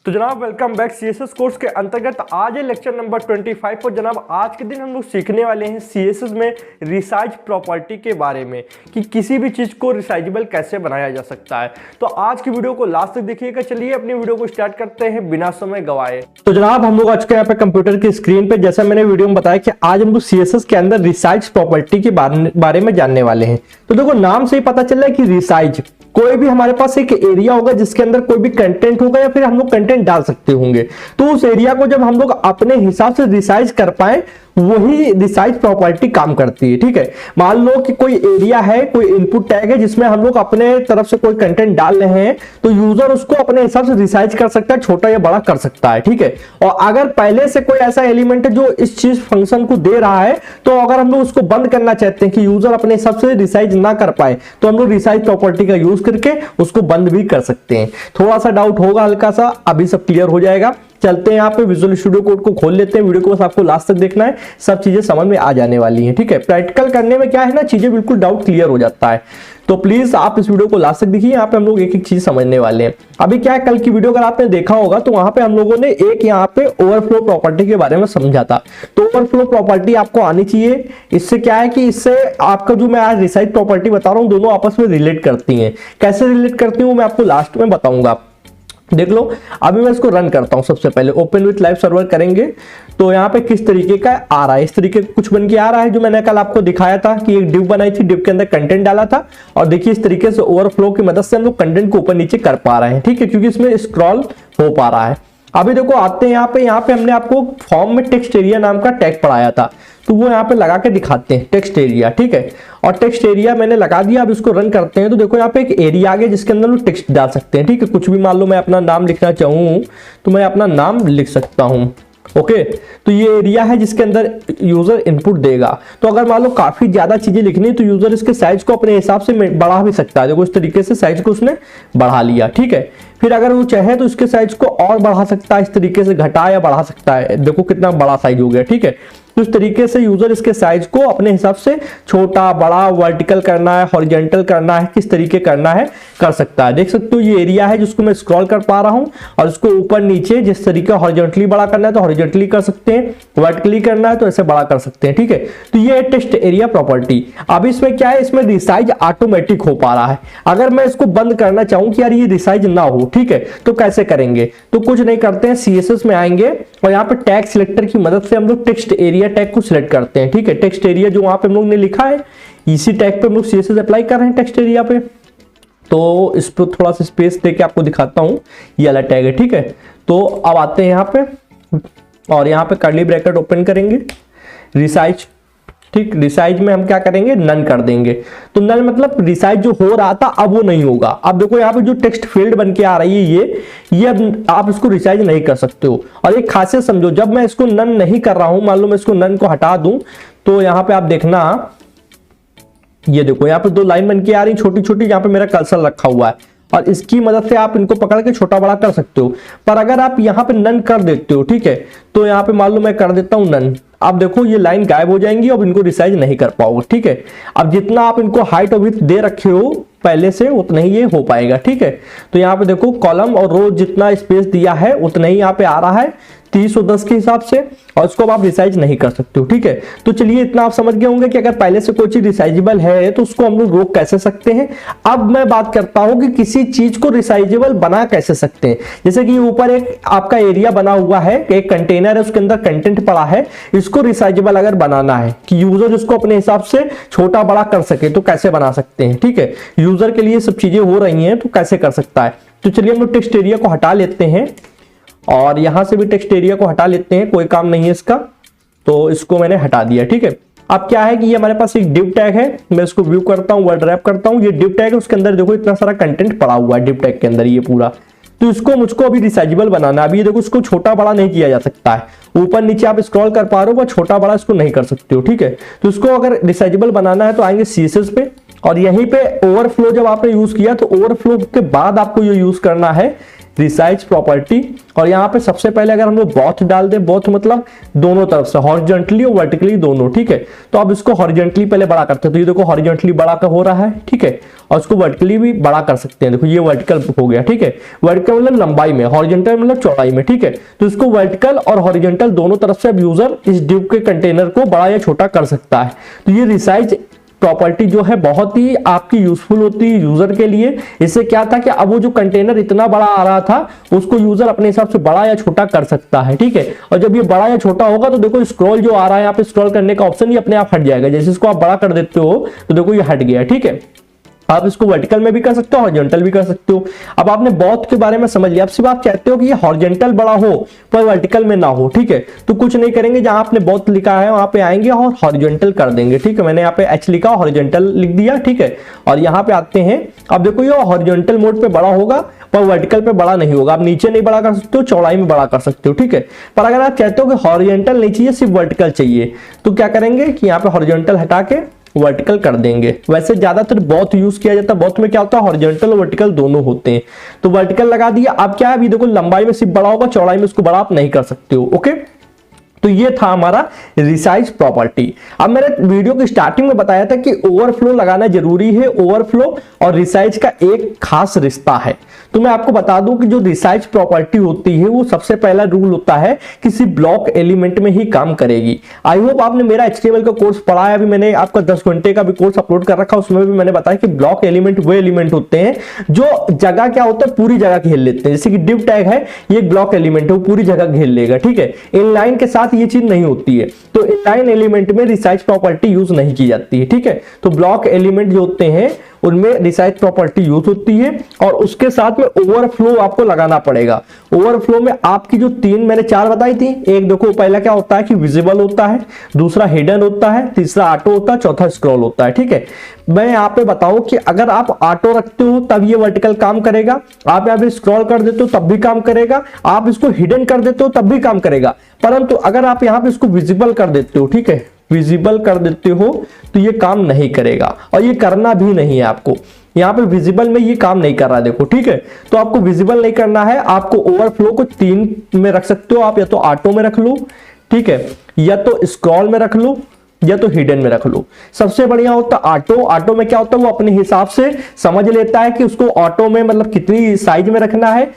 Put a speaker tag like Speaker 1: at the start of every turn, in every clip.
Speaker 1: तो जनाब welcome back CSS course के अंतर्गत आज है लेक्चर नंबर 25 और जनाब आज के दिन हम लोग सीखने वाले हैं सीएसएस में रिसाइज प्रॉपर्टी के बारे में कि किसी भी चीज़ को रिसाइजेबल कैसे बनाया जा सकता है। तो आज की वीडियो को लास्ट तक देखिएगा। चलिए अपनी वीडियो को स्टार्ट करते हैं बिना समय गवाए। तो जनाब हम लोग आज के यहाँ पे कंप्यूटर की स्क्रीन पे जैसा मैंने वीडियो में बताया कि आज हम लोग सीएसएस के अंदर रिसाइज प्रॉपर्टी के बारे में जानने वाले हैं। तो देखो नाम से ही पता चल रहा है कि रिसाइज कोई भी हमारे पास एक एरिया होगा जिसके अंदर कोई भी कंटेंट होगा या फिर हम लोग कंटेंट डाल सकते होंगे। तो उस एरिया को जब हम लोग अपने हिसाब से रिसाइज कर पाए वही रिसाइज प्रॉपर्टी काम करती है। ठीक है, मान लो कि कोई एरिया है, कोई इनपुट टैग है जिसमें हम लोग अपने तरफ से कोई कंटेंट डाल रहे हैं तो यूजर उसको अपने हिसाब से रिसाइज कर सकता है, छोटा या बड़ा कर सकता है। ठीक है, और अगर पहले से कोई ऐसा एलिमेंट है जो इस चीज फंक्शन को दे रहा है तो अगर हम लोग उसको बंद करना चाहते हैं कि यूजर अपने हिसाब से रिसाइज ना कर पाए तो हम लोग रिसाइज प्रॉपर्टी का यूज करके उसको बंद भी कर सकते हैं। थोड़ा सा डाउट होगा हल्का सा, अभी सब क्लियर हो जाएगा। चलते हैं यहाँ पे विजुअल स्टूडियो कोड को खोल लेते हैं। वीडियो को बस आपको लास्ट तक देखना है, सब चीजें समझ में आ जाने वाली हैं। ठीक है, प्रैक्टिकल करने में क्या है ना, चीजें बिल्कुल डाउट क्लियर हो जाता है। तो प्लीज आप इस वीडियो को लास्ट तक देखिए, यहाँ पे हम लोग एक एक चीज समझने वाले हैं। अभी क्या है, कल की वीडियो अगर आपने देखा होगा तो वहां पे हम लोगों ने एक यहाँ पे ओवरफ्लो प्रॉपर्टी के बारे में समझा था। तो ओवरफ्लो प्रॉपर्टी आपको आनी चाहिए। इससे क्या है कि इससे आपका जो मैं आज रिसाइज प्रॉपर्टी बता रहा हूँ दोनों आपस में रिलेट करती हैं। कैसे रिलेट करती हूँ मैं आपको लास्ट में बताऊंगा। देख लो, अभी मैं इसको रन करता हूं। सबसे पहले ओपन विथ लाइव सर्वर करेंगे तो यहाँ पे किस तरीके का आ रहा है, इस तरीके का कुछ बन के आ रहा है जो मैंने कल आपको दिखाया था कि एक डिव बनाई थी, डिव के अंदर कंटेंट डाला था और देखिए इस तरीके से ओवरफ्लो की मदद से हम लोग कंटेंट को ऊपर नीचे कर पा रहे हैं। ठीक है, क्योंकि इसमें स्क्रॉल हो पा रहा है। अभी देखो आते हैं यहाँ पे हमने आपको फॉर्म में टेक्स्ट एरिया नाम का टैग पढ़ाया था तो वो यहाँ पे लगा के दिखाते हैं टेक्स्ट एरिया। ठीक है, और टेक्स्ट एरिया मैंने लगा दिया। अब इसको रन करते हैं तो देखो यहाँ पे एक एरिया आ गया जिसके अंदर लोग टेक्स्ट डाल सकते हैं। ठीक है, कुछ भी मान लो मैं अपना नाम लिखना चाहूँ तो मैं अपना नाम लिख सकता हूँ। ओके, तो ये एरिया है जिसके अंदर यूजर इनपुट देगा। तो अगर मान लो काफी ज्यादा चीजें लिखनी है तो यूजर इसके साइज को अपने हिसाब से बढ़ा भी सकता है। देखो इस तरीके से साइज को उसने बढ़ा लिया। ठीक है, फिर अगर वो चाहे तो इसके साइज को और बढ़ा सकता है, इस तरीके से घटा या बढ़ा सकता है। देखो कितना बड़ा साइज हो गया। ठीक है, तो इस तरीके से यूजर इसके साइज को अपने हिसाब से छोटा बड़ा वर्टिकल करना है, हॉरिजॉन्टल करना है, किस तरीके करना है कर सकता है। देख सकते हो ये एरिया है जिसको मैं स्क्रॉल कर पा रहा हूं और इसको ऊपर नीचे जिस तरीके हॉरिजॉन्टली बड़ा करना है तो हॉरिजॉन्टली कर सकते हैं, वर्टिकली करना है तो ऐसे बड़ा कर सकते हैं। ठीक है, तो ये है टेक्स्ट एरिया प्रॉपर्टी। अब इसमें क्या है, इसमें रिसाइज ऑटोमेटिक हो पा रहा है। अगर मैं इसको बंद करना चाहूं कि यार ये रिसाइज ना हो, ठीक है, तो कैसे करेंगे, तो कुछ नहीं करते हैं, सीएसएस में आएंगे और यहाँ पे टैग सिलेक्टर की मदद से हम लोग टेक्स्ट एरिया टैग को सिलेक्ट करते हैं। ठीक है, टेक्स्ट एरिया जो वहां पे हम लोग ने लिखा है इसी टैग पे हम लोग सीएसएस अप्लाई कर रहे हैं टेक्स्ट एरिया पे। तो इस पर थोड़ा सा स्पेस देके आपको दिखाता हूं, ये वाला टैग है। ठीक है, तो अब आते हैं यहाँ पे और यहाँ पे कर्ली ब्रैकेट ओपन करेंगे, रिसाइज। ठीक, रिसाइज में हम क्या करेंगे, नन कर देंगे। तो नन मतलब रिसाइज जो हो रहा था अब वो नहीं होगा। अब देखो यहाँ पे जो टेक्स्ट फील्ड बन के आ रही है ये अब आप इसको रिसाइज नहीं कर सकते हो। और एक खासियत समझो, जब मैं इसको नन नहीं कर रहा हूं, मान लो मैं इसको नन को हटा दूं तो यहाँ पे आप देखना, ये देखो यहाँ पे दो लाइन बन के आ रही छोटी छोटी, यहाँ पे मेरा कर्सर रखा हुआ है और इसकी मदद से आप इनको पकड़ के छोटा बड़ा कर सकते हो। पर अगर आप यहाँ पे नन कर देते हो, ठीक है, तो यहाँ पे मान लो मैं कर देता हूं नन, अब देखो ये लाइन गायब हो जाएंगी, अब इनको रिसाइज नहीं कर पाओगे। ठीक है, अब जितना आप इनको हाइट और विड्थ दे रखे हो पहले से उतना ही ये हो पाएगा। ठीक है, तो यहाँ पे देखो कॉलम और रो जितना स्पेस दिया है उतना ही यहाँ पे आ रहा है 30 और 10 के हिसाब से, और इसको अब आप रिसाइज नहीं कर सकते हो। ठीक है, तो चलिए इतना आप समझ गए होंगे कि अगर पहले से कोई चीज रिसाइजेबल है तो उसको हम लोग रोक कैसे सकते हैं। अब मैं बात करता हूं कि किसी चीज को रिसाइजेबल बना कैसे सकते हैं। जैसे कि ऊपर एक आपका एरिया बना हुआ है, एक कंटेनर है, उसके अंदर कंटेंट पड़ा है, इसको रिसाइजेबल अगर बनाना है कि यूजर इसको अपने हिसाब से छोटा बड़ा कर सके तो कैसे बना सकते हैं। ठीक है, यूजर के लिए सब चीजें हो रही हैं तो कैसे कर सकता है। तो चलिए हम लोग टेक्स्ट एरिया को हटा लेते हैं और यहां से भी टेक्स्ट एरिया को हटा लेते हैं, कोई काम नहीं है इसका, तो इसको मैंने हटा दिया। ठीक है, अब क्या है कि ये हमारे पास एक डिव टैग है, मैं इसको व्यू करता हूं, वर्ड रैप करता हूं, ये डिव टैग है, उसके अंदर देखो इतना सारा कंटेंट पड़ा हुआ है डिव टैग के अंदर ये पूरा। तो इसको मुझको अभी रिसाइजेबल बनाना है। अभी ये देखो इसको छोटा बड़ा नहीं किया जा सकता है, ऊपर नीचे आप स्क्रॉल कर पा रहे हो पर छोटा बड़ा इसको नहीं कर सकते हो। ठीक है, तो इसको अगर रिसाइजेबल बनाना है तो आएंगे सीएसएस पे और यहीं पे ओवरफ्लो जब आपने यूज किया तो ओवरफ्लो के बाद आपको ये यूज करना है रिसाइज प्रॉपर्टी, और यहाँ पे सबसे पहले अगर हम लोग बोथ डाल दें, बोथ मतलब दोनों तरफ से, हॉरिजॉन्टली और वर्टिकली दोनों, ठीक है। तो अब इसको हॉरिजॉन्टली पहले बड़ा करते हैं, तो ये देखो हॉरिजॉन्टली बड़ा का हो रहा है, ठीक है, और इसको वर्टिकली भी बड़ा कर सकते हैं, देखो ये वर्टिकल हो गया, ठीक है। वर्टिकल मतलब लंबाई में, हॉरिजॉन्टल मतलब चौड़ाई में, ठीक है। तो इसको वर्टिकल और हॉरिजॉन्टल दोनों तरफ से अब यूजर इस डिव के कंटेनर को बड़ा या छोटा कर सकता है। तो ये रिसाइज प्रॉपर्टी जो है बहुत ही आपकी यूजफुल होती है यूजर के लिए। इससे क्या था कि अब वो जो कंटेनर इतना बड़ा आ रहा था उसको यूजर अपने हिसाब से बड़ा या छोटा कर सकता है, ठीक है। और जब ये बड़ा या छोटा होगा तो देखो स्क्रॉल जो आ रहा है यहाँ पे, स्क्रॉल करने का ऑप्शन ये अपने आप हट जाएगा। जैसे इसको आप बड़ा कर देते हो तो देखो ये हट गया, ठीक है। आप इसको वर्टिकल में भी कर सकते हो, हॉरिजॉन्टल भी कर सकते हो। अब आपने बोथ के बारे में समझ लिया। अब सिर्फ आप चाहते हो कि ये हॉरिजॉन्टल बड़ा हो पर वर्टिकल में ना हो, ठीक है। तो कुछ नहीं करेंगे, जहां आपने बोथ लिखा है वहां पे आएंगे और हॉरिजॉन्टल कर देंगे, ठीक है। मैंने यहाँ पे एच लिखा, हॉरिजॉन्टल लिख दिया, ठीक है। और यहाँ पे आते हैं, अब देखो ये हॉरिजॉन्टल मोड पे बड़ा होगा पर वर्टिकल पे बड़ा नहीं होगा। आप नीचे नहीं बड़ा कर सकते हो, चौड़ाई में बड़ा कर सकते हो, ठीक है। पर अगर आप चाहते हो कि हॉरिजॉन्टल नहीं चाहिए, सिर्फ वर्टिकल चाहिए, तो क्या करेंगे कि यहाँ पे हॉरिजॉन्टल हटा के वर्टिकल कर देंगे। वैसे ज्यादातर बोथ यूज किया जाता है। बोथ में क्या होता है, हॉरिजॉन्टल और वर्टिकल दोनों होते हैं। तो वर्टिकल लगा दिया। अब क्या है, अभी देखो लंबाई में सिर्फ बड़ा होगा, चौड़ाई में उसको बड़ा आप नहीं कर सकते हो, ओके। तो ये था हमारा रिसाइज प्रॉपर्टी। अब मैंने वीडियो की स्टार्टिंग में बताया था कि ओवरफ्लो लगाना जरूरी है। ओवरफ्लो और रिसाइज का एक खास रिश्ता है। तो मैं आपको बता दूं कि जो रिसाइज प्रॉपर्टी होती है वो सबसे पहला रूल होता है कि सिर्फ ब्लॉक एलिमेंट में ही काम करेगी। आई होप आपने मेरा HTML का कोर्स पढ़ा है। अभी मैंने आपका 10 घंटे का भी कोर्स अपलोड कर रखा है, उसमें भी मैंने बताया कि ब्लॉक एलिमेंट वो एलिमेंट होते हैं जो जगह क्या होता है, पूरी जगह घेर लेते हैं। जैसे कि डिव टैग है, ये एक ब्लॉक एलिमेंट है, वो पूरी जगह घेर लेगा, ठीक है। इनलाइन के साथ ये चीज नहीं होती है, तो इनलाइन एलिमेंट में रिसाइज प्रॉपर्टी यूज नहीं की जाती है, ठीक है। तो ब्लॉक एलिमेंट जो होते हैं उनमें रिसाइज प्रॉपर्टी यूज होती है। और उसके साथ में ओवरफ्लो आपको लगाना पड़ेगा। ओवरफ्लो में आपकी जो तीन मैंने चार बताई थी, एक देखो पहला क्या होता है कि विजिबल होता है, दूसरा हिडन होता है, तीसरा ऑटो होता है, चौथा स्क्रॉल होता है, ठीक है। मैं यहाँ पे बताऊं कि अगर आप ऑटो रखते हो तब ये वर्टिकल काम करेगा, आप यहाँ पे स्क्रॉल कर देते हो तब भी काम करेगा, आप इसको हिडन कर देते हो तब भी काम करेगा। परंतु अगर आप यहाँ पे इसको विजिबल कर देते हो, ठीक है, विजिबल कर देते हो तो ये काम नहीं करेगा और ये करना भी नहीं है आपको। यहाँ पे विजिबल में ये काम नहीं कर रहा है, देखो, ठीक है। तो आपको विजिबल नहीं करना है। आपको ओवरफ्लो को 3 में रख सकते हो आप, या तो ऑटो में रख लो, ठीक है, या तो स्क्रॉल में रख लो, या तो हिडन में रख लो। सबसे बढ़िया होता है ऑटो। ऑटो में क्या होता है, वो अपने हिसाब से समझ लेता है कि उसको ऑटो में मतलब कितनी साइज में रखना है,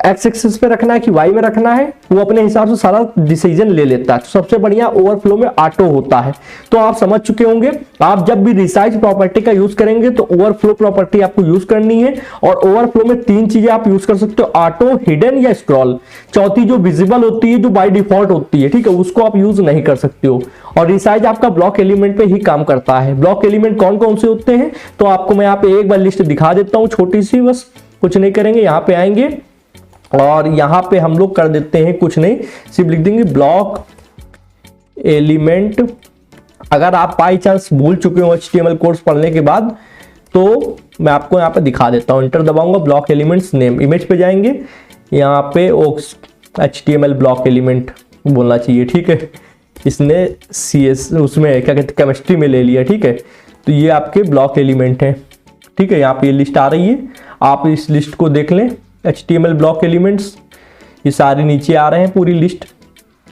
Speaker 1: एक्स एक्सिस पे रखना है कि वाई में रखना है, वो अपने हिसाब से सारा डिसीजन ले लेता है। तो सबसे बढ़िया ओवरफ्लो में ऑटो होता है। तो आप समझ चुके होंगे, आप जब भी रिसाइज प्रॉपर्टी का यूज करेंगे तो ओवरफ्लो प्रॉपर्टी आपको यूज करनी है। और ओवरफ्लो में 3 चीजें आप यूज कर सकते हो, ऑटो, हिडन या स्क्रॉल। चौथी जो विजिबल होती है, जो बाय डिफॉल्ट होती है, ठीक है, उसको आप यूज नहीं कर सकते हो। और रिसाइज आपका ब्लॉक एलिमेंट पे ही काम करता है। ब्लॉक एलिमेंट कौन कौन से होते हैं तो आपको मैं यहाँ पे एक बार लिस्ट दिखा देता हूँ, छोटी सी, बस कुछ नहीं करेंगे, यहाँ पे आएंगे और यहां पे हम लोग कर देते हैं कुछ नहीं, सिर्फ लिख देंगे ब्लॉक एलिमेंट। अगर आप बाई चांस भूल चुके हो HTML कोर्स पढ़ने के बाद तो मैं आपको यहां पे दिखा देता हूं। इंटर दबाऊंगा, ब्लॉक एलिमेंट्स नेम, इमेज पे जाएंगे, यहां पे HTML ब्लॉक एलिमेंट बोलना चाहिए, ठीक है। इसने CS उसमें क्या कहते हैं केमिस्ट्री में ले लिया, ठीक है। तो ये आपके ब्लॉक एलिमेंट है, ठीक है। यहाँ पे ये लिस्ट आ रही है, आप इस लिस्ट को देख लें, HTML ब्लॉक एलिमेंट्स, ये सारे नीचे आ रहे हैं पूरी list,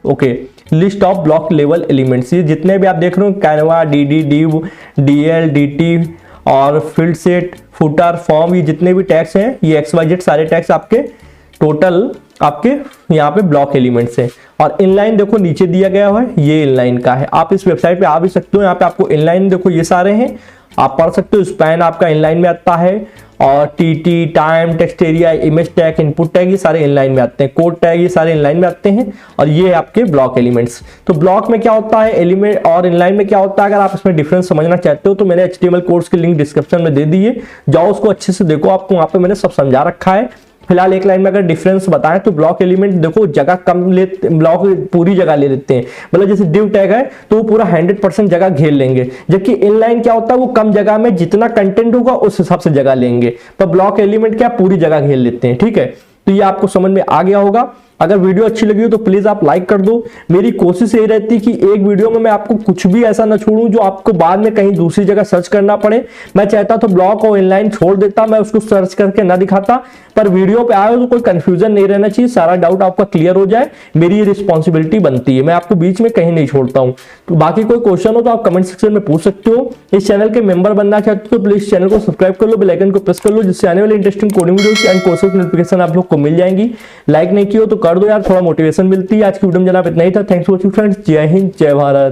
Speaker 1: okay. List of block level elements, ये जितने भी आप देख रहे हो, Canva, DD, div, DL, DT और फील्ड सेट, फुटर, फॉर्म, ये जितने भी टैग्स हैं, ये XYZ सारे टैग्स आपके टोटल आपके यहाँ पे ब्लॉक एलिमेंट्स हैं। और इनलाइन देखो नीचे दिया गया है, ये इनलाइन का है। आप इस वेबसाइट पे आ भी सकते हो, यहाँ पे आपको इनलाइन देखो ये सारे हैं, आप पढ़ सकते हो। स्पैन आपका इनलाइन में आता है और TT, time, text area, image tag, input tag, ये सारे इनलाइन में आते हैं। कोड टैग, ये सारे इनलाइन में आते हैं। और ये आपके ब्लॉक एलिमेंट्स। तो ब्लॉक में क्या होता है एलिमेंट और इनलाइन में क्या होता है, अगर आप इसमें डिफरेंस समझना चाहते हो तो मैंने HTML कोर्स की लिंक डिस्क्रिप्शन में दे दी है, जाओ उसको अच्छे से देखो, आपको वहां पे मैंने सब समझा रखा है। फिलहाल एक लाइन में अगर डिफरेंस बताएं तो ब्लॉक एलिमेंट देखो जगह कम लेते, ब्लॉक पूरी जगह ले लेते हैं। मतलब जैसे डिव टैग है तो वो पूरा 100% जगह घेर लेंगे, जबकि इनलाइन क्या होता है वो कम जगह में जितना कंटेंट होगा उस हिसाब से जगह लेंगे। पर ब्लॉक एलिमेंट क्या पूरी जगह घेर लेते हैं, ठीक है। तो ये आपको समझ में आ गया होगा। अगर वीडियो अच्छी लगी हो तो प्लीज आप लाइक कर दो। मेरी कोशिश यही रहती है कि एक वीडियो में मैं आपको कुछ भी ऐसा ना छोड़ूं जो आपको बाद में कहीं दूसरी जगह सर्च करना पड़े। मैं चाहता तो ब्लॉग और इनलाइन छोड़ देता, मैं उसको सर्च करके ना दिखाता, पर वीडियो पे आए तो कोई कंफ्यूजन नहीं रहना चाहिए, सारा डाउट आपका क्लियर हो जाए, मेरी ये रिस्पॉन्सिबिलिटी बनती है, मैं आपको बीच में कहीं नहीं छोड़ता हूं। तो बाकी कोई क्वेश्चन हो तो आप कमेंट सेक्शन में पूछ सकते हो। इस चैनल के मेंबर बनना चाहते हो तो प्लीज चैनल को सब्सक्राइब कर लो, बेल आइकन को प्रेस कर लो, जिससे आने वाली interesting coding videos and courses notification आप लोग को मिल जाएंगी। लाइक नहीं किया हो तो कर दो यार, थोड़ा मोटिवेशन मिलती है। आज की वीडियो में जनाब इतना ही था। Thanks for watching friends. जय हिंद, जय भारत।